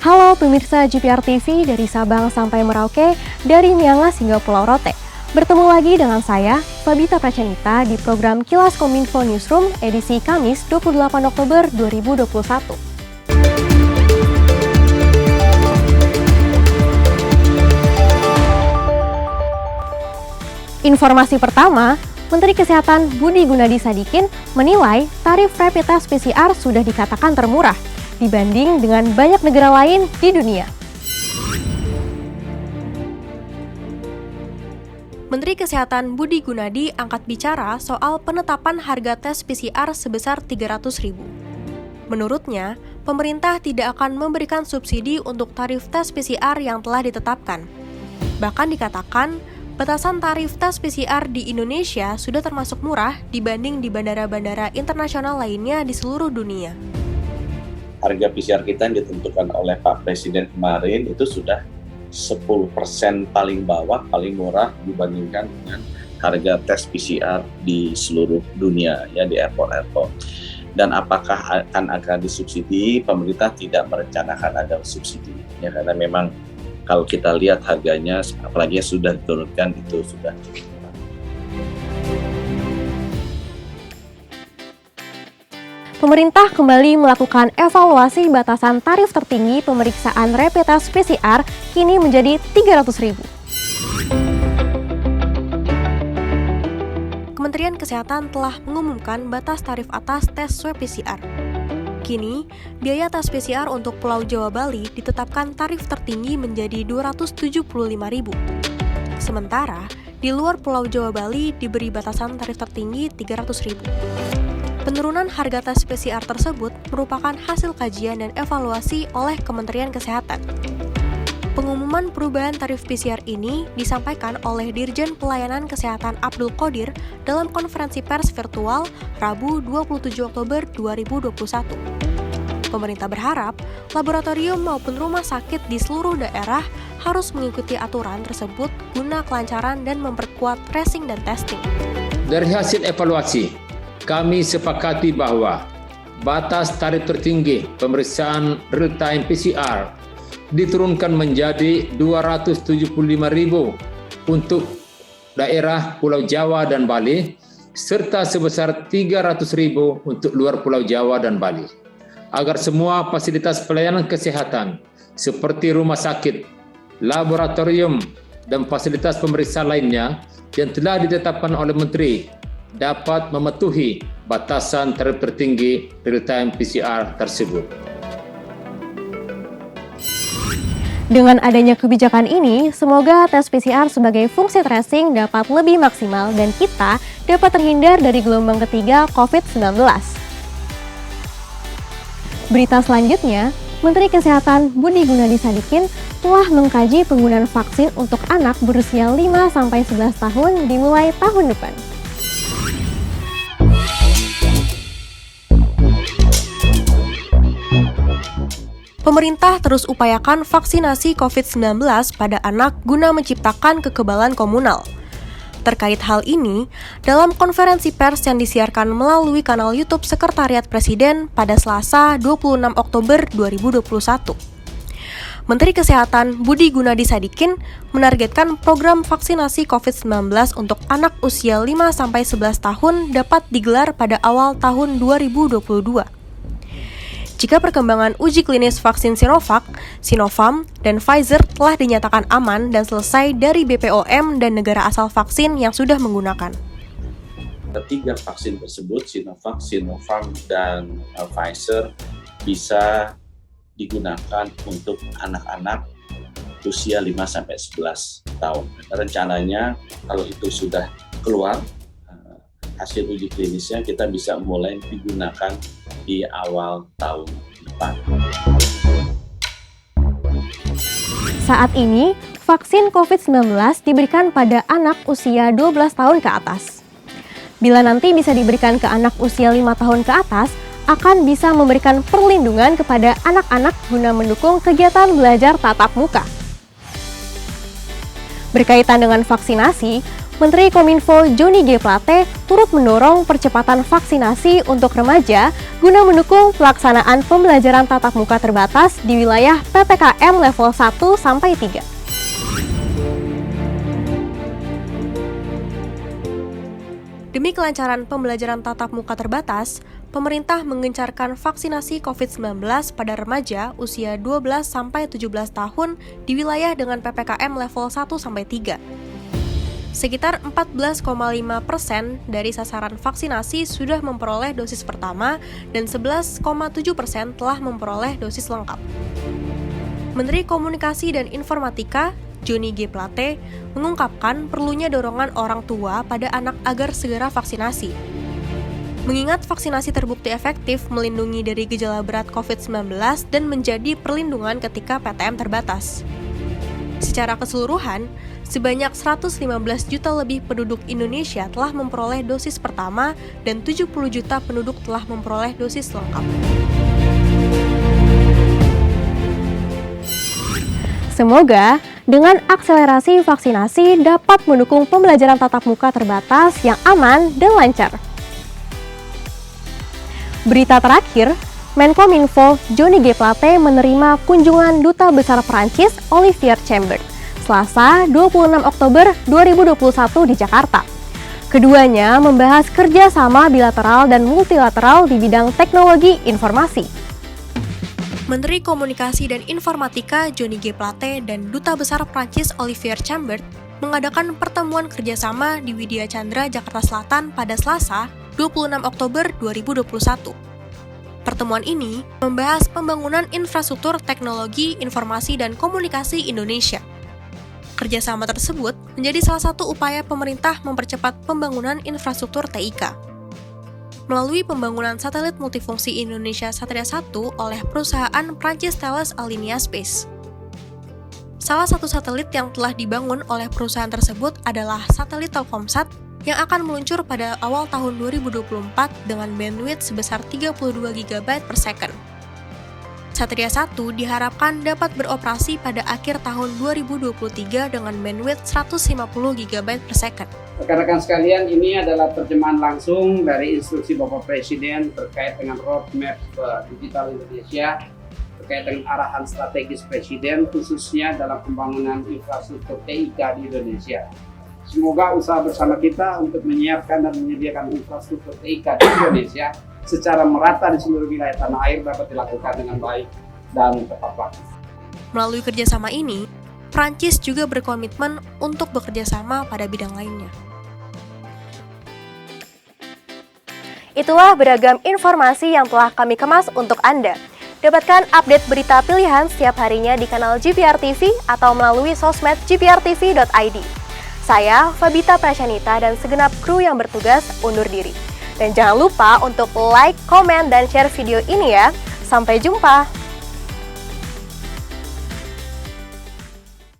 Halo pemirsa GPR TV dari Sabang sampai Merauke, dari Miangas hingga Pulau Rote. Bertemu lagi dengan saya, Fabita Pracanita, di program Kilas Kominfo Newsroom edisi Kamis 28 Oktober 2021. Informasi pertama, Menteri Kesehatan Budi Gunadi Sadikin menilai tarif rapid test PCR sudah dikatakan termurah dibanding dengan banyak negara lain di dunia. Menteri Kesehatan Budi Gunadi angkat bicara soal penetapan harga tes PCR sebesar Rp300.000. Menurutnya, pemerintah tidak akan memberikan subsidi untuk tarif tes PCR yang telah ditetapkan. Bahkan dikatakan, batasan tarif tes PCR di Indonesia sudah termasuk murah dibanding di bandara-bandara internasional lainnya di seluruh dunia. Harga PCR kita yang ditentukan oleh Pak Presiden kemarin itu sudah 10% paling bawah, paling murah dibandingkan dengan harga tes PCR di seluruh dunia, ya, di airport-airport. Dan apakah akan disubsidi? Pemerintah tidak merencanakan ada subsidi, ya, karena memang kalau kita lihat harganya, apalagi yang sudah diturunkan, itu sudah cukup murah. Pemerintah kembali melakukan evaluasi batasan tarif tertinggi pemeriksaan rapid test PCR kini menjadi Rp300.000. Kementerian Kesehatan telah mengumumkan batas tarif atas tes swab PCR. Kini, biaya tes PCR untuk Pulau Jawa Bali ditetapkan tarif tertinggi menjadi Rp275.000. Sementara, di luar Pulau Jawa Bali diberi batasan tarif tertinggi Rp300.000. Penurunan harga tes PCR tersebut merupakan hasil kajian dan evaluasi oleh Kementerian Kesehatan. Pengumuman perubahan tarif PCR ini disampaikan oleh Dirjen Pelayanan Kesehatan Abdul Qodir dalam konferensi pers virtual Rabu 27 Oktober 2021. Pemerintah berharap laboratorium maupun rumah sakit di seluruh daerah harus mengikuti aturan tersebut guna kelancaran dan memperkuat tracing dan testing. Dari hasil evaluasi, kami sepakati bahwa batas tarif tertinggi pemeriksaan real-time PCR diturunkan menjadi Rp275.000 untuk daerah Pulau Jawa dan Bali, serta sebesar Rp300.000 untuk luar Pulau Jawa dan Bali, agar semua fasilitas pelayanan kesehatan seperti rumah sakit, laboratorium, dan fasilitas pemeriksaan lainnya yang telah ditetapkan oleh Menteri dapat mematuhi batasan tarif tertinggi real-time PCR tersebut. Dengan adanya kebijakan ini, semoga tes PCR sebagai fungsi tracing dapat lebih maksimal dan kita dapat terhindar dari gelombang ketiga COVID-19. Berita selanjutnya, Menteri Kesehatan Budi Gunadi Sadikin telah mengkaji penggunaan vaksin untuk anak berusia 5-11 tahun dimulai tahun depan. Pemerintah terus upayakan vaksinasi COVID-19 pada anak guna menciptakan kekebalan komunal. Terkait hal ini, dalam konferensi pers yang disiarkan melalui kanal YouTube Sekretariat Presiden pada Selasa 26 Oktober 2021, Menteri Kesehatan Budi Gunadi Sadikin menargetkan program vaksinasi COVID-19 untuk anak usia 5-11 tahun dapat digelar pada awal tahun 2022. Jika perkembangan uji klinis vaksin Sinovac, Sinopharm, dan Pfizer telah dinyatakan aman dan selesai dari BPOM dan negara asal vaksin yang sudah menggunakan. Ketiga vaksin tersebut, Sinovac, Sinopharm, dan Pfizer, bisa digunakan untuk anak-anak usia 5-11 tahun. Rencananya kalau itu sudah keluar, hasil uji klinisnya kita bisa mulai digunakan di awal tahun depan. Saat ini, vaksin COVID-19 diberikan pada anak usia 12 tahun ke atas. Bila nanti bisa diberikan ke anak usia 5 tahun ke atas, akan bisa memberikan perlindungan kepada anak-anak guna mendukung kegiatan belajar tatap muka. Berkaitan dengan vaksinasi, Menteri Kominfo Johnny G. Plate turut mendorong percepatan vaksinasi untuk remaja guna mendukung pelaksanaan pembelajaran tatap muka terbatas di wilayah PPKM level 1-3. Demi kelancaran pembelajaran tatap muka terbatas, pemerintah menggencarkan vaksinasi COVID-19 pada remaja usia 12-17 tahun di wilayah dengan PPKM level 1-3. Sekitar 14,5% dari sasaran vaksinasi sudah memperoleh dosis pertama dan 11,7% telah memperoleh dosis lengkap. Menteri Komunikasi dan Informatika Johnny G. Plate mengungkapkan perlunya dorongan orang tua pada anak agar segera vaksinasi. Mengingat vaksinasi terbukti efektif melindungi dari gejala berat COVID-19 dan menjadi perlindungan ketika PTM terbatas. Secara keseluruhan, sebanyak 115 juta lebih penduduk Indonesia telah memperoleh dosis pertama dan 70 juta penduduk telah memperoleh dosis lengkap. Semoga dengan akselerasi vaksinasi dapat mendukung pembelajaran tatap muka terbatas yang aman dan lancar. Berita terakhir, Menkominfo Johnny G. Plate menerima kunjungan Duta Besar Prancis Olivier Chambert, Selasa 26 Oktober 2021 di Jakarta. Keduanya membahas kerjasama bilateral dan multilateral di bidang teknologi informasi. Menteri Komunikasi dan Informatika Johnny G. Plate dan Duta Besar Prancis Olivier Chambert mengadakan pertemuan kerjasama di Widya Chandra, Jakarta Selatan pada Selasa 26 Oktober 2021. Pertemuan ini membahas pembangunan infrastruktur teknologi, informasi, dan komunikasi Indonesia. Kerjasama tersebut menjadi salah satu upaya pemerintah mempercepat pembangunan infrastruktur TIK. Melalui pembangunan satelit multifungsi Indonesia Satria 1 oleh perusahaan Prancis Thales Alenia Space. Salah satu satelit yang telah dibangun oleh perusahaan tersebut adalah satelit Telkomsat yang akan meluncur pada awal tahun 2024 dengan bandwidth sebesar 32 GB per second. Satria 1 diharapkan dapat beroperasi pada akhir tahun 2023 dengan bandwidth 150 GB per second. Rekan-rekan sekalian, ini adalah terjemahan langsung dari instruksi Bapak Presiden terkait dengan roadmap digital Indonesia, terkait dengan arahan strategis Presiden khususnya dalam pembangunan infrastruktur TIK di Indonesia. Semoga usaha bersama kita untuk menyiapkan dan menyediakan infrastruktur TIK di Indonesia secara merata di seluruh wilayah tanah air dapat dilakukan dengan baik dan tepat waktu. Melalui kerjasama ini, Prancis juga berkomitmen untuk bekerjasama pada bidang lainnya. Itulah beragam informasi yang telah kami kemas untuk Anda. Dapatkan update berita pilihan setiap harinya di kanal GPR TV atau melalui sosmed gprtv.id. Saya, Fabita Prasyanita, dan segenap kru yang bertugas undur diri. Dan jangan lupa untuk like, komen, dan share video ini ya. Sampai jumpa!